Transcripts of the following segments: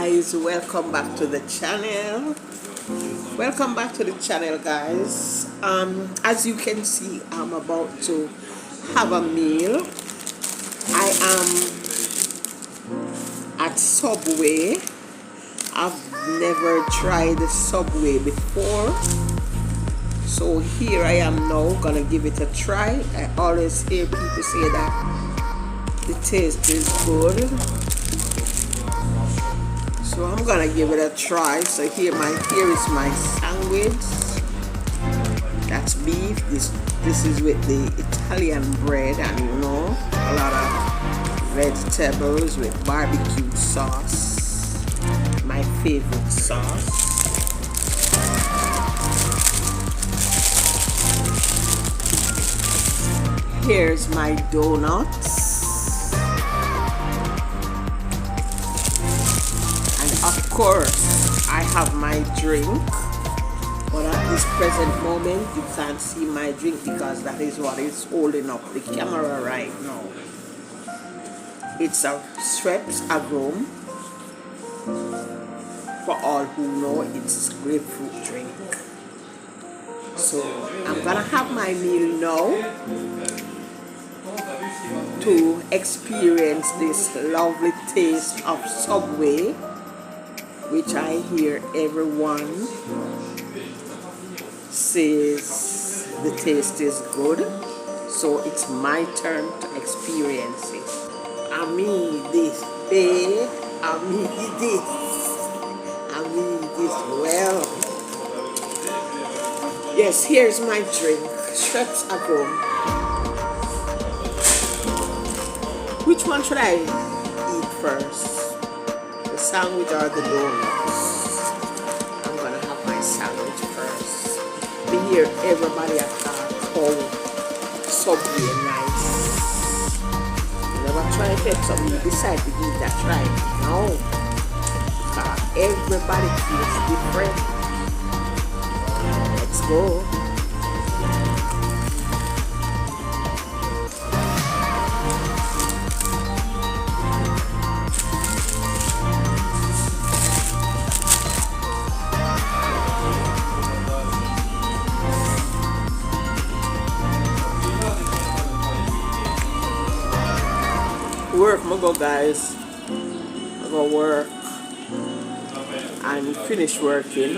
guys, welcome back to the channel. Welcome back to the channel, guys. As you can see, I'm about to have a meal. I am at Subway. I've never tried the Subway before, so here I am now gonna give it a try. I always hear people say that the taste is good, so I'm gonna give it a try. So here is my sandwich. That's beef. This is with the Italian bread, and a lot of vegetables with barbecue sauce, my favorite sauce. Here's my donuts, and of course I have my drink, but at this present moment you can't see my drink because that is what is holding up the camera right now. It's a Schweppes Agrom. For all who know, it's grapefruit drink. So I'm gonna have my meal now to experience this lovely taste of Subway, which I hear everyone says the taste is good. So it's my turn to experience it. I mean this, babe. I mean this. I mean this well. Yes, here's my drink. Schweppes Agrom. Which one should I eat first? The sandwich or the donuts? I'm gonna have my sandwich first. We hear everybody at Subway nice. You never try to take something, you decide to give that try. No. Because everybody feels different. Let's go. Work, I'm gonna go, guys. I'm gonna work and finish working.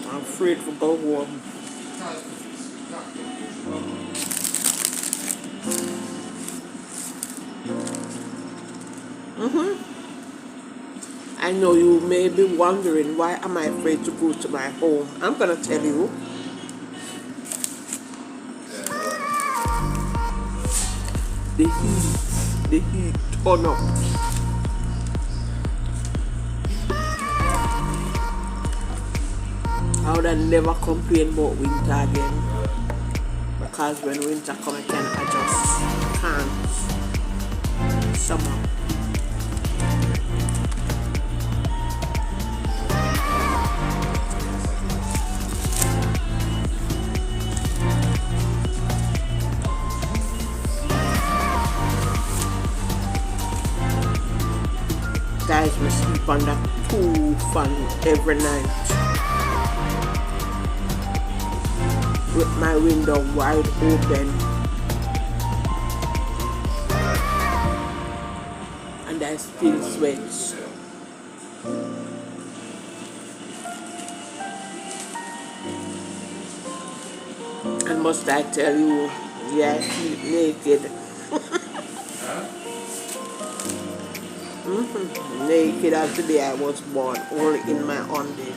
I'm afraid to go home. I know you may be wondering, why am I afraid to go to my home? I'm gonna tell you. The heat turn up. I would have never complain about winter again, because when winter comes, I just can't. Summer. Guys, we sleep on that 2 fan every night with my window wide open, and I still sweat. And must I tell you, yeah, I sleep naked. Naked as the day I was born, only in my undies.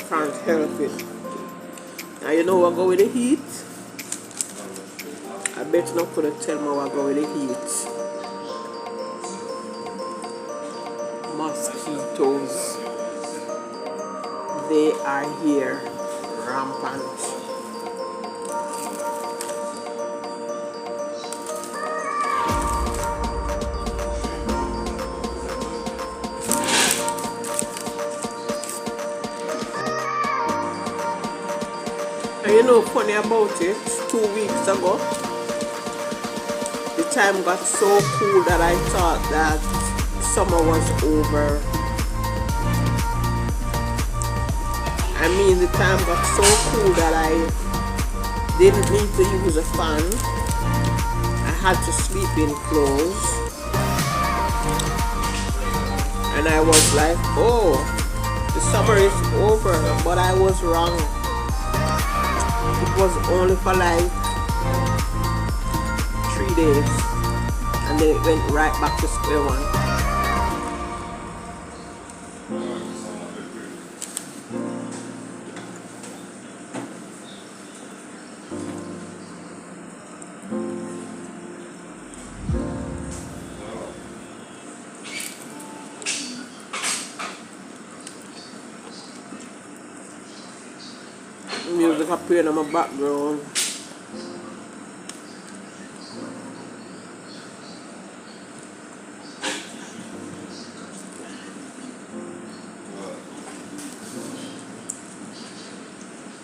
Can't help it. Now you know what go with the heat? I bet not gonna tell me what go with the heat. Mosquitoes. They are here, rampant. And you know, funny about it, 2 weeks ago, the time got so cool that I thought that summer was over. I mean, the time got so cool that I didn't need to use a fan. I had to sleep in clothes. And I was like, oh, the summer is over. But I was wrong. It was only for like 3 days. And then it went right back to square one. Music up here in my background.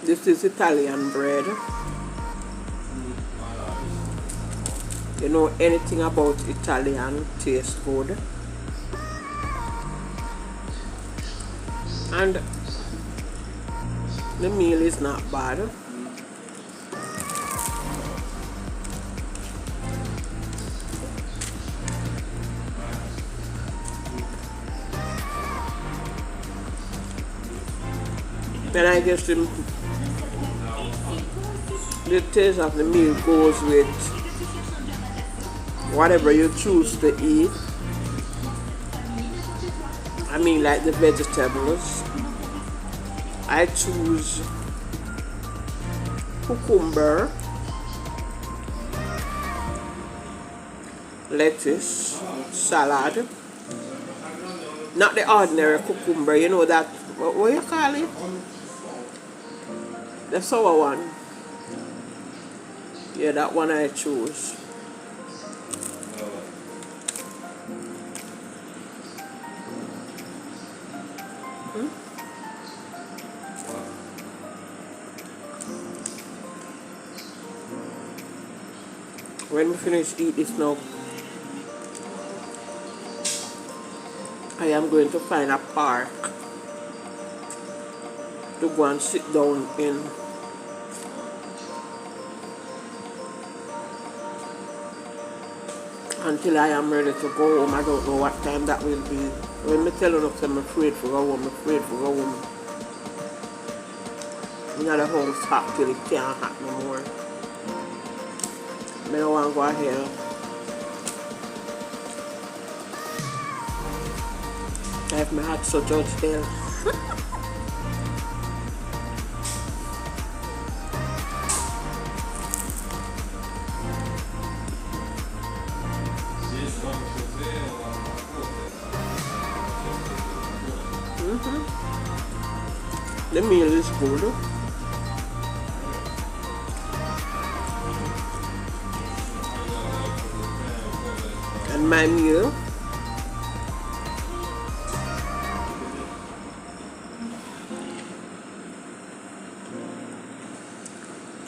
This is Italian bread. You know anything about Italian tastes good. And the meal is not bad. And I guess the taste of the meal goes with whatever you choose to eat. I mean, like the vegetables. I choose cucumber, lettuce, salad. Not the ordinary cucumber, you know that, what you call it? The sour one. Yeah, that one I choose. When we finish eat this now, I am going to find a park to go and sit down in. Until I am ready to go home. I don't know what time that will be. When I tell you I'm afraid to go home, I'm afraid to go home. Now the house hot till it can't hot no more. I don't want to go ahead. I have my heart so judge hell. The meal is good. And my meal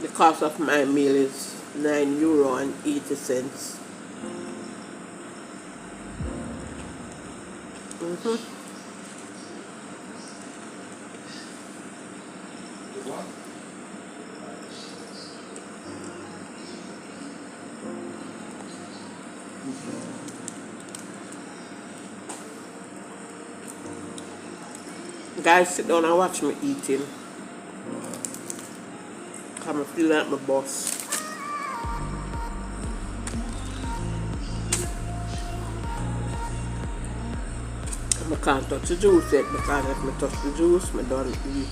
the cost of my meal is €9.80. Guys, sit down and watch me eating. I'm feeling like my boss. I can't touch the juice yet because if I touch the juice, I don't eat.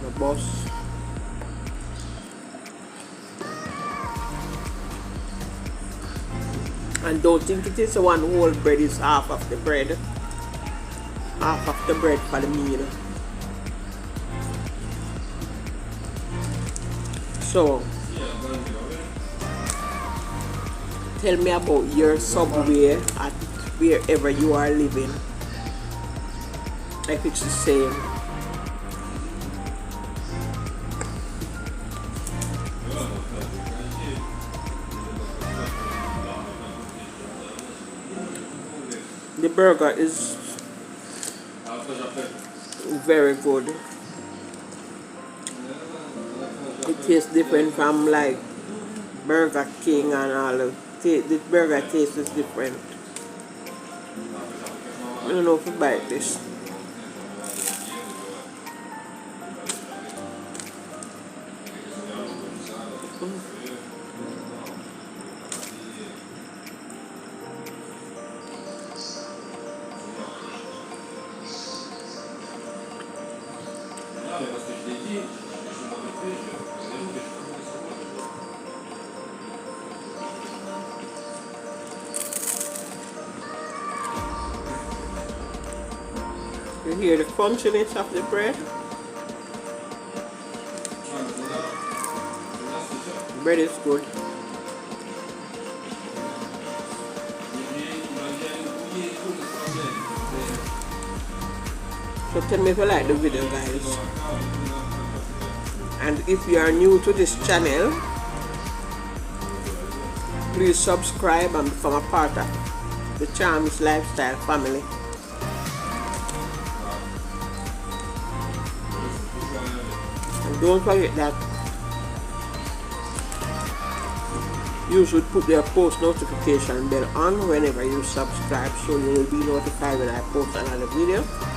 My boss. And don't think it is one whole bread, is half of the bread. Half of the bread for the meal. So, tell me about your Subway at wherever you are living. If it's the same. burger is very good. It tastes different from like Burger King and all of the burger taste is different. I don't know if you bite this. You hear the crunchiness of the bread? Bread is good. So tell me if you like the video, guys. And if you are new to this channel, please subscribe and become a part of the Charmy's Lifestyle family. And don't forget that you should put your post notification bell on whenever you subscribe, so you will be notified when I post another video.